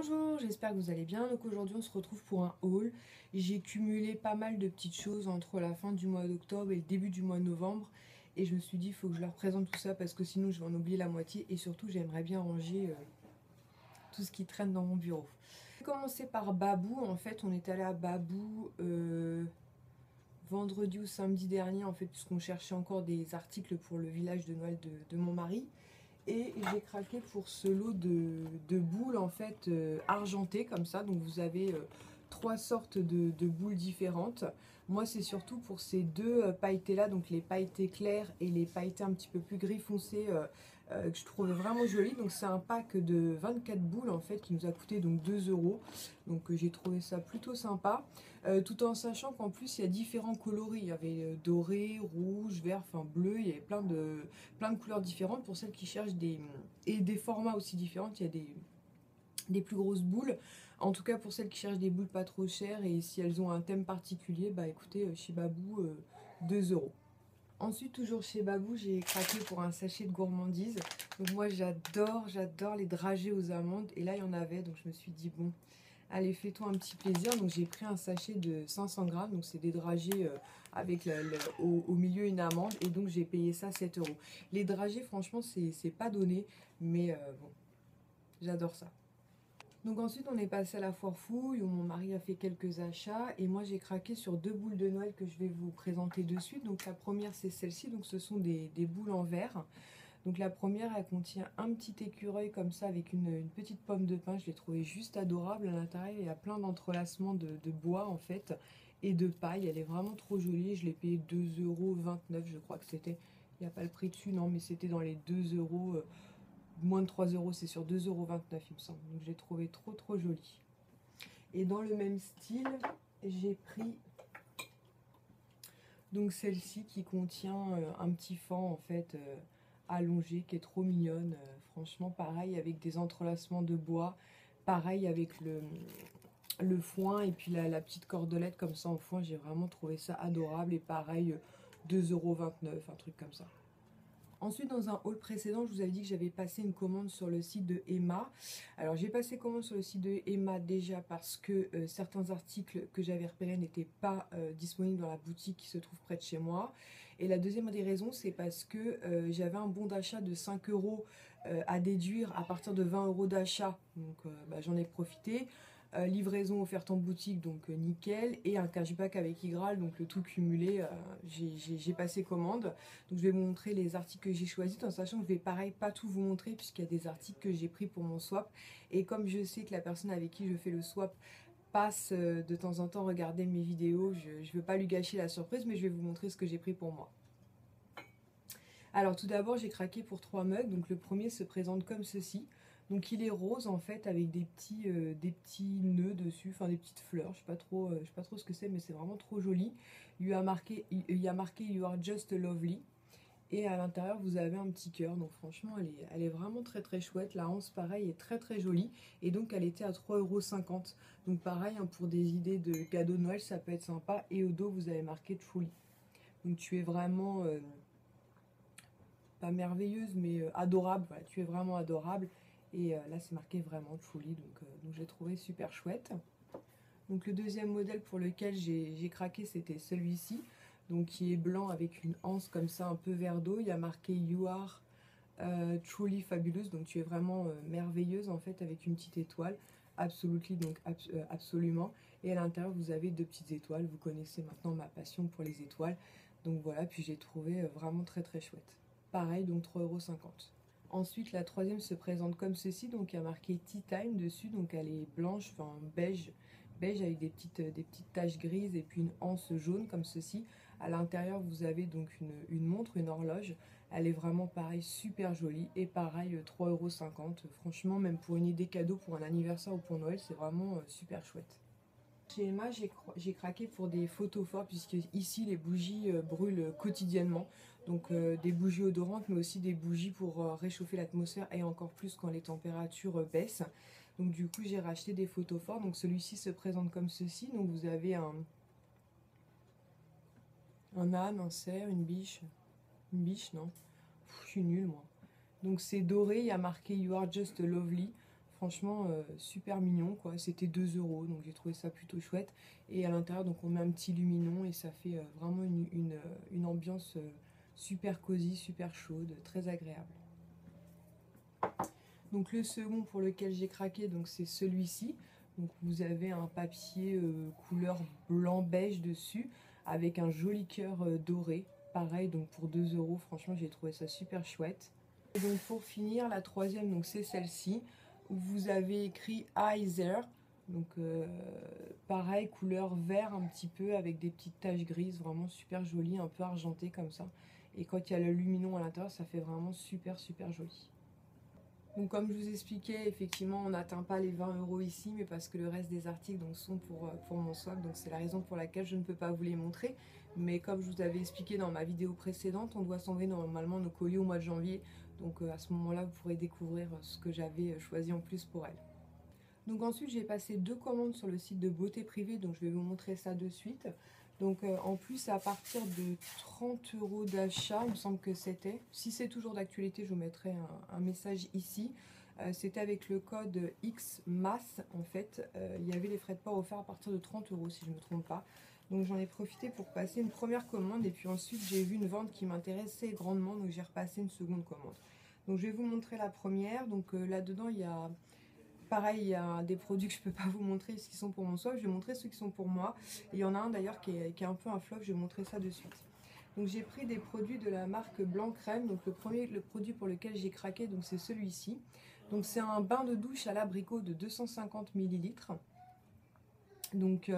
Bonjour, j'espère que vous allez bien. Donc aujourd'hui on se retrouve pour un haul. J'ai cumulé pas mal de petites choses entre la fin du mois d'octobre et le début du mois de novembre. Et je me suis dit il faut que je leur présente tout ça parce que sinon je vais en oublier la moitié. Et surtout j'aimerais bien ranger tout ce qui traîne dans mon bureau. J'ai commencé par Babou. En fait on est allé à Babou vendredi ou samedi dernier en fait puisqu'on cherchait encore des articles pour le village de Noël de mon mari. Et j'ai craqué pour ce lot de boules en fait argentées comme ça. Donc vous avez trois sortes de boules différentes. Moi c'est surtout pour ces deux pailletés là, donc les pailletés claires et les pailletés un petit peu plus gris foncé que je trouvais vraiment jolies. Donc c'est un pack de 24 boules en fait qui nous a coûté donc 2 euros. Donc j'ai trouvé ça plutôt sympa. Tout en sachant qu'en plus il y a différents coloris. Il y avait doré, rouge, vert, enfin bleu, il y avait plein de couleurs différentes pour celles qui cherchent des formats aussi différents. Il y a des plus grosses boules. En tout cas pour celles qui cherchent des boules pas trop chères et si elles ont un thème particulier, bah écoutez, chez Babou, 2 euros. Ensuite, toujours chez Babou, j'ai craqué pour un sachet de gourmandise. Donc moi j'adore les dragées aux amandes et là il y en avait, donc je me suis dit bon, allez, fais-toi un petit plaisir. Donc j'ai pris un sachet de 500 grammes. Donc c'est des dragées avec au milieu une amande. Et donc j'ai payé ça 7 euros. Les dragées, franchement, c'est pas donné. Mais bon, j'adore ça. Donc ensuite on est passé à la foire fouille où mon mari a fait quelques achats. Et moi j'ai craqué sur deux boules de Noël que je vais vous présenter de suite. Donc la première c'est celle-ci. Donc ce sont des boules en verre. Donc la première, elle contient un petit écureuil comme ça avec une petite pomme de pin. Je l'ai trouvé juste adorable. À l'intérieur, il y a plein d'entrelacements de bois en fait et de paille. Elle est vraiment trop jolie. Je l'ai payé 2,29 € je crois que c'était. Il n'y a pas le prix dessus, non, mais c'était dans les 2 euros. Moins de 3 euros, c'est sur 2,29 € il me semble. Donc je l'ai trouvé trop jolie. Et dans le même style, j'ai pris donc celle-ci qui contient un petit faon en fait allongé qui est trop mignonne. Franchement pareil avec des entrelacements de bois. Pareil avec le foin et puis la petite cordelette comme ça en foin. J'ai vraiment trouvé ça adorable. Et pareil 2,29 €, un truc comme ça. Ensuite, dans un haul précédent, je vous avais dit que j'avais passé une commande sur le site de Emma. Alors, j'ai passé commande sur le site de Emma déjà parce que certains articles que j'avais repérés n'étaient pas disponibles dans la boutique qui se trouve près de chez moi. Et la deuxième des raisons, c'est parce que j'avais un bon d'achat de 5 euros à déduire à partir de 20 euros d'achat. Donc, j'en ai profité. Livraison offerte en boutique, donc nickel, et un cashback avec Igral, donc le tout cumulé, j'ai passé commande. Donc je vais vous montrer les articles que j'ai choisis, en sachant que je vais pareil pas tout vous montrer puisqu'il y a des articles que j'ai pris pour mon swap. Et comme je sais que la personne avec qui je fais le swap passe de temps en temps regarder mes vidéos, je ne veux pas lui gâcher la surprise, mais je vais vous montrer ce que j'ai pris pour moi. Alors tout d'abord j'ai craqué pour 3 mugs, donc le premier se présente comme ceci. Donc il est rose en fait avec des petits nœuds dessus, enfin des petites fleurs, je sais pas trop ce que c'est mais c'est vraiment trop joli. Il y a marqué You are just lovely. Et à l'intérieur vous avez un petit cœur, donc franchement elle est vraiment très chouette. La hanse pareil est très jolie et donc elle était à 3,50 €. Donc pareil hein, pour des idées de cadeaux de Noël ça peut être sympa. Et au dos vous avez marqué Truly. Donc tu es vraiment... pas merveilleuse mais adorable, voilà, tu es vraiment adorable. Et là c'est marqué vraiment Truly, donc j'ai trouvé super chouette. Donc le deuxième modèle pour lequel j'ai craqué c'était celui-ci, donc qui est blanc avec une anse comme ça un peu vert d'eau. Il y a marqué You are truly fabulous, donc tu es vraiment merveilleuse en fait avec une petite étoile. Absolutely, donc absolument. Et à l'intérieur vous avez deux petites étoiles. Vous connaissez maintenant ma passion pour les étoiles, donc voilà. Puis j'ai trouvé vraiment très chouette. Pareil, donc 3,50 €. Ensuite, la troisième se présente comme ceci, donc il y a marqué Tea Time dessus, donc elle est blanche, enfin beige avec des petites taches grises et puis une anse jaune comme ceci. À l'intérieur, vous avez donc une montre, une horloge. Elle est vraiment pareil, super jolie et pareil 3,50 €. Franchement, même pour une idée cadeau pour un anniversaire ou pour Noël, c'est vraiment super chouette. Chez Emma, j'ai craqué pour des photos forts puisque ici les bougies brûlent quotidiennement. Donc des bougies odorantes mais aussi des bougies pour réchauffer l'atmosphère et encore plus quand les températures baissent. Donc du coup j'ai racheté des photos forts. Donc celui-ci se présente comme ceci. Donc vous avez un âne, un cerf, une biche. Une biche non, je suis nulle moi. Donc c'est doré, il y a marqué You are just lovely. franchement super mignon quoi. C'était 2 €, donc j'ai trouvé ça plutôt chouette. Et à l'intérieur, donc on met un petit luminon et ça fait vraiment une ambiance super cosy, super chaude, très agréable. Donc le second pour lequel j'ai craqué, donc c'est celui-ci. Donc vous avez un papier couleur blanc beige dessus avec un joli cœur doré. Pareil, donc pour 2 €, franchement j'ai trouvé ça super chouette. Et donc pour finir, la troisième, donc c'est celle-ci où vous avez écrit Eyes. Donc pareil, couleur vert un petit peu avec des petites taches grises, vraiment super joli, un peu argenté comme ça. Et quand il y a le luminon à l'intérieur, ça fait vraiment super joli. Donc comme je vous expliquais, effectivement on n'atteint pas les 20 € ici, mais parce que le reste des articles donc, sont pour mon swap, donc c'est la raison pour laquelle je ne peux pas vous les montrer. Mais comme je vous avais expliqué dans ma vidéo précédente, on doit s'envoyer normalement nos colis au mois de janvier. Donc à ce moment-là, vous pourrez découvrir ce que j'avais choisi en plus pour elle. Donc ensuite j'ai passé 2 commandes sur le site de Beauté Privée, donc je vais vous montrer ça de suite. Donc en plus à partir de 30 € d'achat, il me semble que c'était. Si c'est toujours d'actualité, je vous mettrai un message ici. C'était avec le code XMAS en fait. Il y avait les frais de port offerts à partir de 30 € si je ne me trompe pas. Donc j'en ai profité pour passer une première commande et puis ensuite j'ai vu une vente qui m'intéressait grandement, donc j'ai repassé une seconde commande. Donc je vais vous montrer la première. Donc là-dedans il y a... Pareil, il y a des produits que je ne peux pas vous montrer ce qui sont pour mon swap, je vais montrer ceux qui sont pour moi. Et il y en a un d'ailleurs qui est un peu un flop, je vais vous montrer ça de suite. Donc j'ai pris des produits de la marque Blanc Crème. Donc le produit pour lequel j'ai craqué, donc c'est celui-ci. Donc c'est un bain de douche à l'abricot de 250 ml. Donc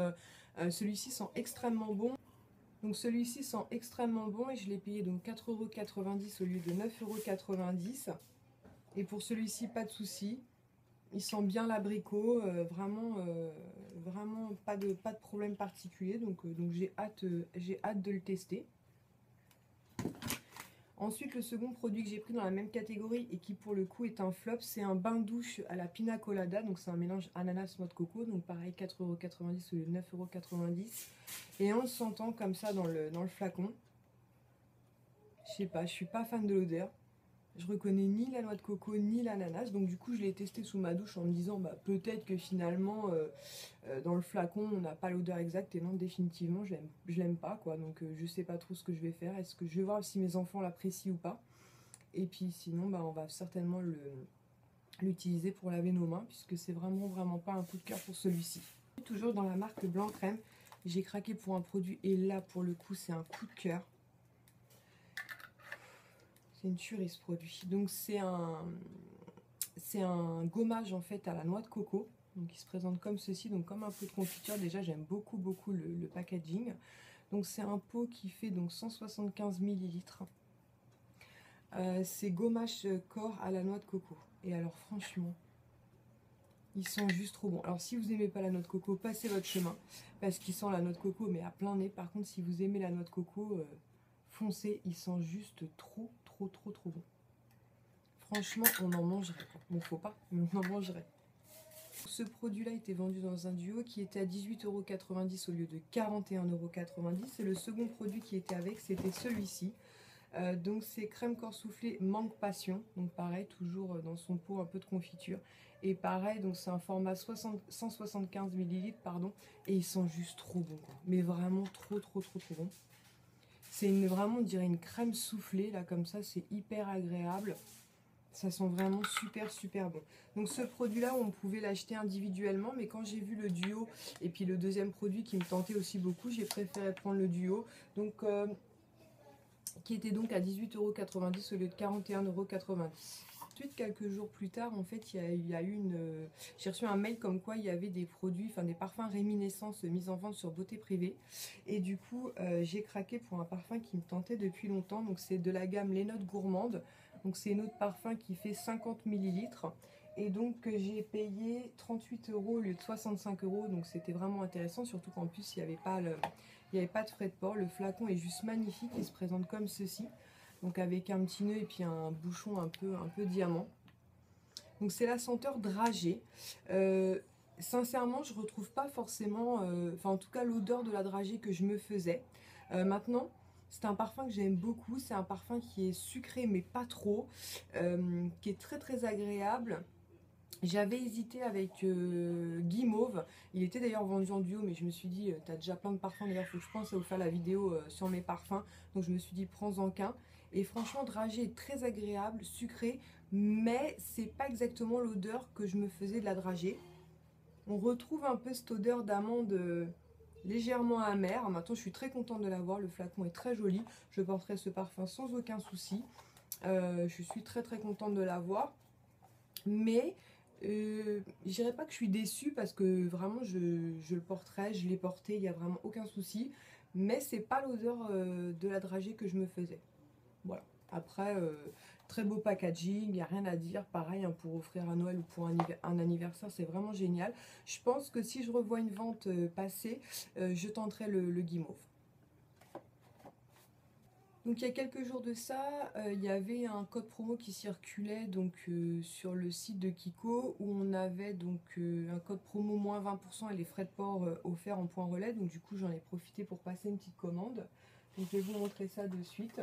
celui-ci sent extrêmement bon. Donc celui-ci sent extrêmement bon et je l'ai payé donc 4,90 € au lieu de 9,90 €. Et pour celui-ci, pas de souci. Il sent bien l'abricot, vraiment pas de problème particulier, donc j'ai hâte de le tester. Ensuite, le second produit que j'ai pris dans la même catégorie et qui pour le coup est un flop, c'est un bain douche à la pina colada, donc c'est un mélange ananas noix de coco, donc pareil 4,90 € au lieu de 9,90 €. Et en le sentant comme ça dans le flacon, je sais pas, je suis pas fan de l'odeur. Je reconnais ni la noix de coco ni l'ananas, donc du coup je l'ai testé sous ma douche en me disant bah, peut-être que finalement dans le flacon on n'a pas l'odeur exacte, et non, définitivement je l'aime pas quoi, donc je sais pas trop ce que je vais faire. Est-ce que je vais voir si mes enfants l'apprécient ou pas, et puis sinon bah, on va certainement l'utiliser pour laver nos mains puisque c'est vraiment pas un coup de cœur pour celui-ci. Toujours dans la marque Blanc Crème, j'ai craqué pour un produit et là pour le coup c'est un coup de cœur. C'est une tuerie ce produit. Donc c'est un gommage en fait à la noix de coco. Donc il se présente comme ceci, donc comme un pot de confiture. Déjà j'aime beaucoup le packaging. Donc c'est un pot qui fait donc 175 ml. C'est gommage corps à la noix de coco. Et alors franchement, ils sont juste trop bons. Alors si vous n'aimez pas la noix de coco, passez votre chemin. Parce qu'il sent la noix de coco mais à plein nez. Par contre si vous aimez la noix de coco, foncez, il sent juste trop bon. Franchement, on en mangerait. Bon, faut pas, mais on en mangerait. Ce produit-là était vendu dans un duo qui était à 18,90 € au lieu de 41,90 €. Et le second produit qui était avec, c'était celui-ci. Donc c'est crème corps soufflé mangue passion. Donc pareil, toujours dans son pot un peu de confiture. Et pareil, donc c'est un format 175 ml, pardon. Et il sent juste trop bon, quoi. Mais vraiment trop bon. C'est vraiment, on dirait une crème soufflée, là, comme ça, c'est hyper agréable. Ça sent vraiment super bon. Donc ce produit-là, on pouvait l'acheter individuellement, mais quand j'ai vu le duo et puis le deuxième produit qui me tentait aussi beaucoup, j'ai préféré prendre le duo. Donc qui était donc à 18,90 € au lieu de 41,90 €. Ensuite, quelques jours plus tard, en fait, j'ai reçu un mail comme quoi il y avait des produits, enfin des parfums réminiscence mis en vente sur Beauté Privée. Et du coup, j'ai craqué pour un parfum qui me tentait depuis longtemps. Donc c'est de la gamme Les Notes Gourmandes. Donc c'est une eau de parfum qui fait 50 ml. Et donc j'ai payé 38 € au lieu de 65 €. Donc c'était vraiment intéressant, surtout qu'en plus il n'y avait pas de frais de port. Le flacon est juste magnifique, il se présente comme ceci. Donc avec un petit nœud et puis un bouchon un peu diamant. Donc c'est la senteur dragée. Sincèrement, je retrouve pas forcément, enfin en tout cas l'odeur de la dragée que je me faisais. Maintenant, c'est un parfum que j'aime beaucoup. C'est un parfum qui est sucré mais pas trop, qui est très agréable. J'avais hésité avec Guimauve, il était d'ailleurs vendu en duo, mais je me suis dit, t'as déjà plein de parfums, d'ailleurs faut que je pense à vous faire la vidéo sur mes parfums, donc je me suis dit prends-en qu'un. Et franchement, dragée est très agréable, sucré, mais c'est pas exactement l'odeur que je me faisais de la dragée. On retrouve un peu cette odeur d'amande légèrement amère. Maintenant, je suis très contente de l'avoir, le flacon est très joli, je porterai ce parfum sans aucun souci. Je suis très contente de l'avoir, mais je dirais pas que je suis déçue parce que vraiment je le porterai, je l'ai porté, il n'y a vraiment aucun souci, mais c'est pas l'odeur de la dragée que je me faisais. Voilà. Après, très beau packaging, il n'y a rien à dire. Pareil, hein, pour offrir à Noël ou pour un anniversaire, c'est vraiment génial. Je pense que si je revois une vente passée, je tenterai le Guimauve. Donc il y a quelques jours de ça, il y avait un code promo qui circulait donc sur le site de Kiko où on avait donc un code promo moins 20% et les frais de port offerts en point relais. Donc du coup j'en ai profité pour passer une petite commande. Donc je vais vous montrer ça de suite.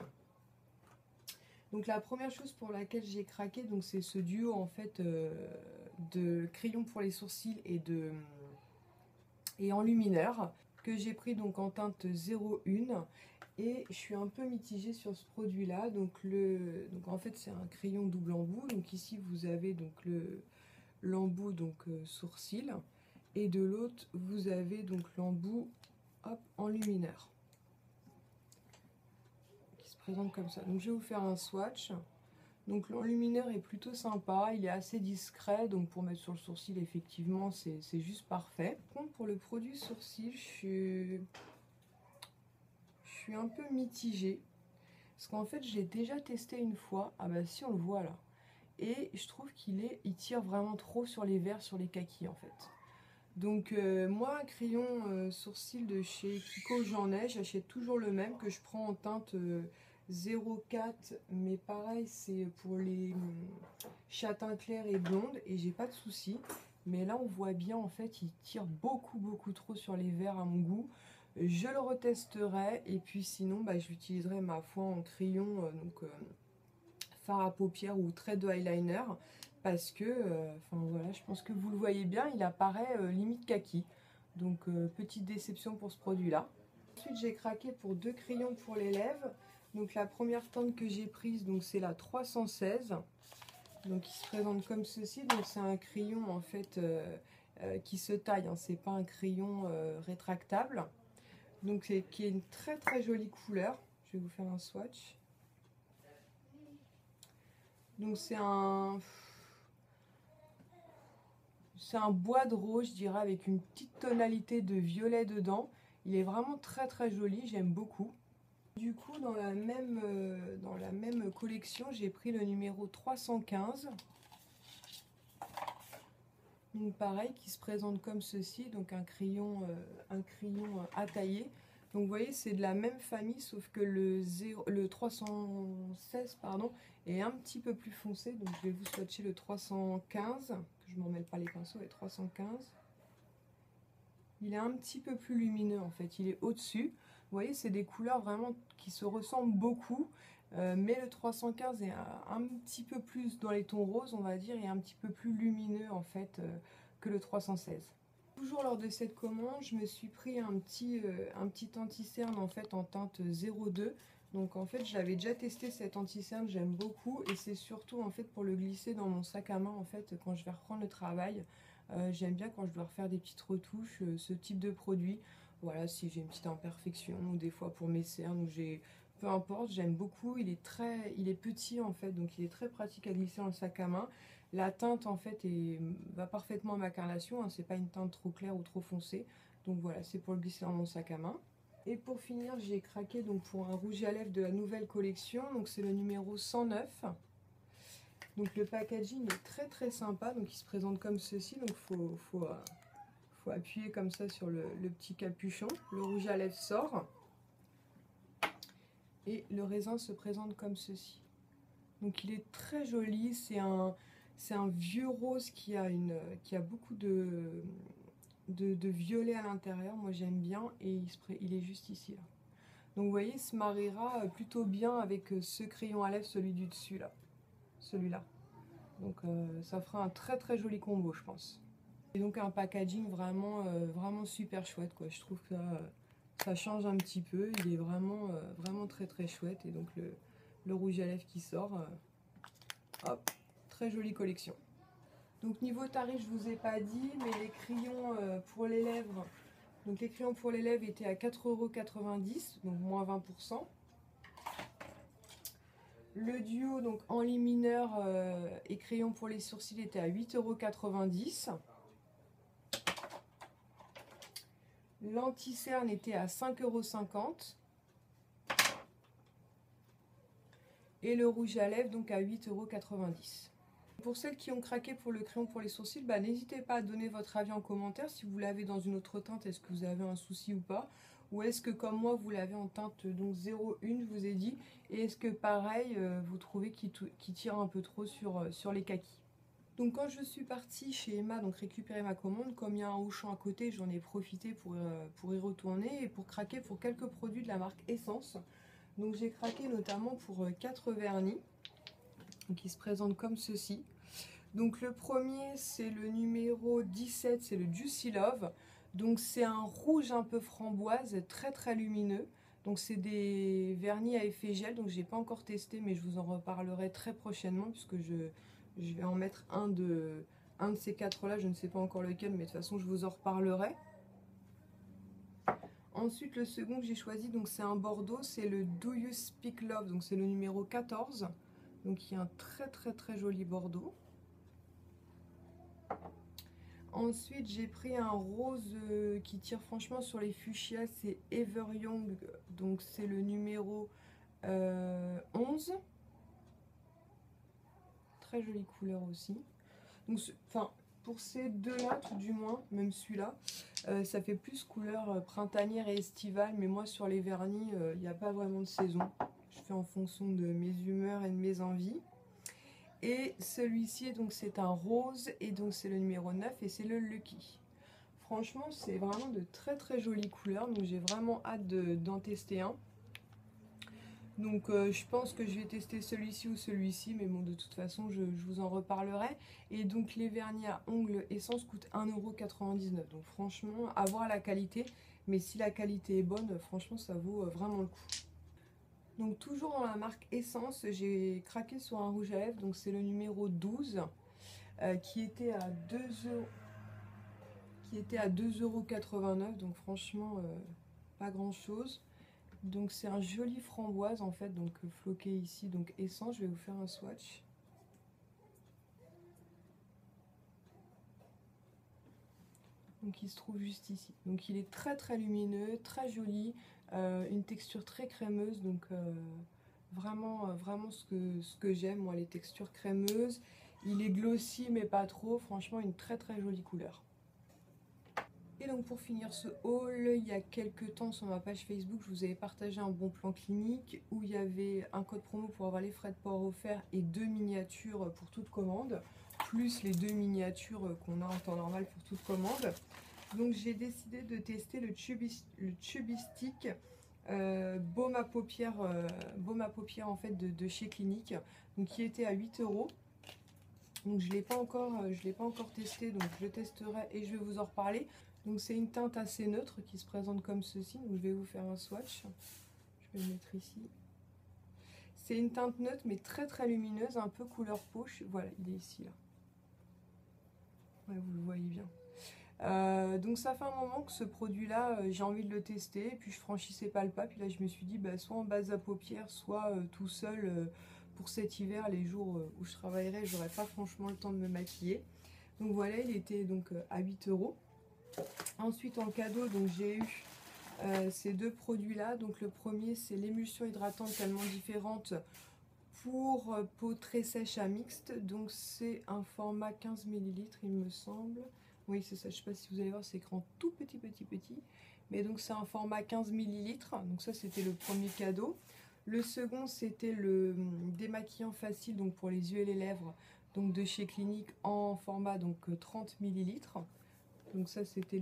Donc la première chose pour laquelle j'ai craqué, donc c'est ce duo en fait de crayons pour les sourcils et enlumineur que j'ai pris donc en teinte 01. Et je suis un peu mitigée sur ce produit là. Donc en fait c'est un crayon double embout. Donc ici vous avez donc l'embout donc sourcil et de l'autre vous avez donc l'embout enlumineur qui se présente comme ça. Donc je vais vous faire un swatch. Donc l'enlumineur est plutôt sympa, il est assez discret, donc pour mettre sur le sourcil effectivement c'est juste parfait. Par contre pour le produit sourcil je suis un peu mitigée. Parce qu'en fait, j'ai déjà testé une fois. Ah bah si, on le voit là. Et je trouve il tire vraiment trop sur les verres, sur les kakis en fait. Donc moi, un crayon sourcil de chez Kiko, j'en ai. J'achète toujours le même que je prends en teinte 04. Mais pareil, c'est pour les châtains clairs et blondes. Et j'ai pas de souci. Mais là, on voit bien en fait, il tire beaucoup trop sur les verres à mon goût. Je le retesterai et puis sinon bah, j'utiliserai ma foi en crayon fard à paupières ou trait de eyeliner parce que enfin voilà, je pense que vous le voyez bien, il apparaît limite kaki. Donc petite déception pour ce produit là. Ensuite j'ai craqué pour deux crayons pour les lèvres. Donc la première teinte que j'ai prise donc c'est la 316. Donc il se présente comme ceci. Donc c'est un crayon en fait qui se taille, hein. C'est pas un crayon rétractable. Donc qui est une très jolie couleur. Je vais vous faire un swatch. Donc c'est un bois de rose, je dirais, avec une petite tonalité de violet dedans. Il est vraiment très joli, j'aime beaucoup. Du coup, dans la même collection, j'ai pris le numéro 315. Donc pareil, qui se présente comme ceci, donc un crayon à tailler. Donc vous voyez, c'est de la même famille, sauf que le 316 pardon, est un petit peu plus foncé. Donc je vais vous swatcher le 315, que je ne m'en mêle pas les pinceaux, le 315. Il est un petit peu plus lumineux en fait, il est au-dessus. Vous voyez, c'est des couleurs vraiment qui se ressemblent beaucoup. Mais le 315 est un petit peu plus dans les tons roses, on va dire, et un petit peu plus lumineux en fait que le 316. Toujours lors de cette commande, je me suis pris un petit anti-cerne en fait en teinte 02. Donc en fait, j'avais déjà testé cet anti-cerne, j'aime beaucoup, et c'est surtout en fait pour le glisser dans mon sac à main en fait quand je vais reprendre le travail. J'aime bien quand je dois refaire des petites retouches, ce type de produit. Voilà, si j'ai une petite imperfection ou des fois pour mes cernes, peu importe, j'aime beaucoup. Il est petit en fait, donc il est très pratique à glisser dans le sac à main. La teinte en fait va parfaitement à ma carnation, hein, c'est pas une teinte trop claire ou trop foncée. Donc voilà, c'est pour le glisser dans mon sac à main. Et pour finir, j'ai craqué donc pour un rouge à lèvres de la nouvelle collection, donc c'est le numéro 109. Donc le packaging est très sympa, donc il se présente comme ceci, donc faut appuyer comme ça sur le petit capuchon. Le rouge à lèvres sort et le raisin se présente comme ceci. Donc il est très joli, c'est un vieux rose qui a beaucoup de violet à l'intérieur, moi j'aime bien, et il est juste ici là. Donc vous voyez, il se mariera plutôt bien avec ce crayon à lèvres, celui du dessus là, celui-là. Donc ça fera un très très joli combo, je pense. Et donc un packaging vraiment, vraiment super chouette, quoi. Je trouve que ça change un petit peu. Il est vraiment, vraiment très très chouette. Et donc le rouge à lèvres qui sort, hop, très jolie collection. Donc niveau tarif, je vous ai pas dit, mais les crayons pour les lèvres, donc les crayons pour les lèvres étaient à 4,90 €, donc moins 20%. Le duo, donc enlumineur et crayon pour les sourcils, était à 8,90 €. L'anti-cerne était à 5,50 €. Et le rouge à lèvres, donc à 8,90 €. Pour celles qui ont craqué pour le crayon pour les sourcils, bah, n'hésitez pas à donner votre avis en commentaire. Si vous l'avez dans une autre teinte, est-ce que vous avez un souci ou pas? Ou est-ce que comme moi, vous l'avez en teinte donc 01, je vous ai dit? Et est-ce que pareil, vous trouvez qu'il tire un peu trop sur les kakis? Donc quand je suis partie chez Emma, donc récupérer ma commande, comme il y a un Auchan à côté, j'en ai profité pour y retourner et pour craquer pour quelques produits de la marque Essence. Donc j'ai craqué notamment pour 4 vernis, qui se présentent comme ceci. Donc le premier, c'est le numéro 17, c'est le Juicy Love. Donc c'est un rouge un peu framboise, très très lumineux. Donc c'est des vernis à effet gel, donc j'ai pas encore testé, mais je vous en reparlerai très prochainement, puisque je vais en mettre un de ces quatre là, je ne sais pas encore lequel, mais de toute façon je vous en reparlerai. Ensuite, le second que j'ai choisi, donc c'est un Bordeaux, c'est le Do You Speak Love, donc c'est le numéro 14. Donc il y a un très très très joli Bordeaux. Ensuite, j'ai pris un rose qui tire franchement sur les fuchsias, c'est Ever Young, donc c'est le numéro 11. Très jolie couleur aussi. Donc, enfin, pour ces deux-là, tout du moins, même celui-là, ça fait plus couleur printanière et estivale, mais moi sur les vernis, il n'y a pas vraiment de saison. Je fais en fonction de mes humeurs et de mes envies. Et celui-ci, donc c'est un rose, et donc c'est le numéro 9, et c'est le Lucky. Franchement, c'est vraiment de très très jolies couleurs, donc j'ai vraiment hâte d'en tester un. Donc je pense que je vais tester celui-ci ou celui-ci, mais bon, de toute façon, je vous en reparlerai. Et donc les vernis à ongles Essence coûtent 1,99 €. Donc franchement, à voir la qualité, mais si la qualité est bonne, franchement, ça vaut vraiment le coup. Donc toujours dans la marque Essence, j'ai craqué sur un rouge à lèvres, donc c'est le numéro 12, qui était à 2 €, qui était à 2,89 €, donc franchement pas grand chose. Donc c'est un joli framboise en fait, donc floqué ici, donc Essence. Je vais vous faire un swatch. Donc il se trouve juste ici. Donc il est très très lumineux, très joli, une texture très crémeuse, donc vraiment ce que j'aime, moi, les textures crémeuses. Il est glossy mais pas trop, franchement une très très jolie couleur. Et donc pour finir ce haul, il y a quelques temps sur ma page Facebook, je vous avais partagé un bon plan clinique où il y avait un code promo pour avoir les frais de port offerts et 2 miniatures pour toute commande, plus les 2 miniatures qu'on a en temps normal pour toute commande. Donc j'ai décidé de tester le Chubby Stick baume à paupières en fait de chez Clinique, donc qui était à 8 €. Donc je l'ai pas encore testé, donc je le testerai et je vais vous en reparler. Donc c'est une teinte assez neutre qui se présente comme ceci. Donc je vais vous faire un swatch. Je vais le mettre ici. C'est une teinte neutre mais très très lumineuse, un peu couleur poche. Voilà, il est ici là. Ouais, vous le voyez bien. Donc ça fait un moment que ce produit là j'ai envie de le tester, et puis je franchissais pas le pas, puis là je me suis dit bah, soit en base à paupières, soit tout seul pour cet hiver, les jours où je travaillerai, j'aurais pas franchement le temps de me maquiller. Donc voilà, il était donc à 8 €. Ensuite en cadeau, donc j'ai eu ces deux produits là. Donc le premier, c'est l'émulsion hydratante tellement différente pour peau très sèche à mixte. Donc c'est un format 15 ml il me semble. Oui, c'est ça, je sais pas si vous allez voir, c'est écran tout petit. Mais donc c'est un format 15 ml. Donc ça, c'était le premier cadeau. Le second, c'était le démaquillant facile, donc pour les yeux et les lèvres, donc de chez Clinique, en format donc 30 ml. Donc ça, c'était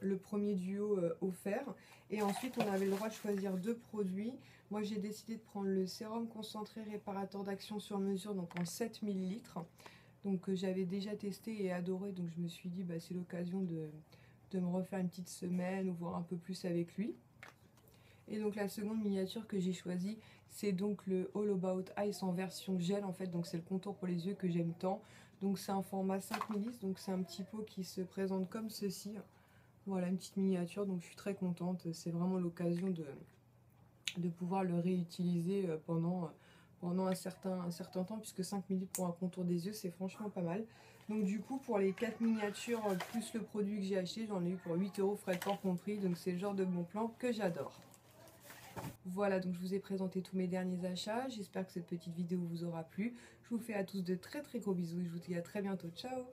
le premier duo offert. Et ensuite, on avait le droit de choisir 2 produits. Moi, j'ai décidé de prendre le sérum concentré réparateur d'action sur mesure, donc en 7 ml. Donc, j'avais déjà testé et adoré, donc je me suis dit, bah, c'est l'occasion de me refaire une petite semaine ou voir un peu plus avec lui. Et donc, la seconde miniature que j'ai choisie, c'est donc le All About Ice en version gel, en fait. Donc, c'est le contour pour les yeux que j'aime tant. Donc, c'est un format 5 ml, donc c'est un petit pot qui se présente comme ceci. Voilà, une petite miniature, donc je suis très contente. C'est vraiment l'occasion de pouvoir le réutiliser pendant un certain temps, puisque 5 ml pour un contour des yeux, c'est franchement pas mal. Donc du coup, pour les 4 miniatures plus le produit que j'ai acheté, j'en ai eu pour 8 €, frais de port compris. Donc c'est le genre de bon plan que j'adore. Voilà, donc je vous ai présenté tous mes derniers achats. J'espère que cette petite vidéo vous aura plu. Je vous fais à tous de très très gros bisous et je vous dis à très bientôt. Ciao!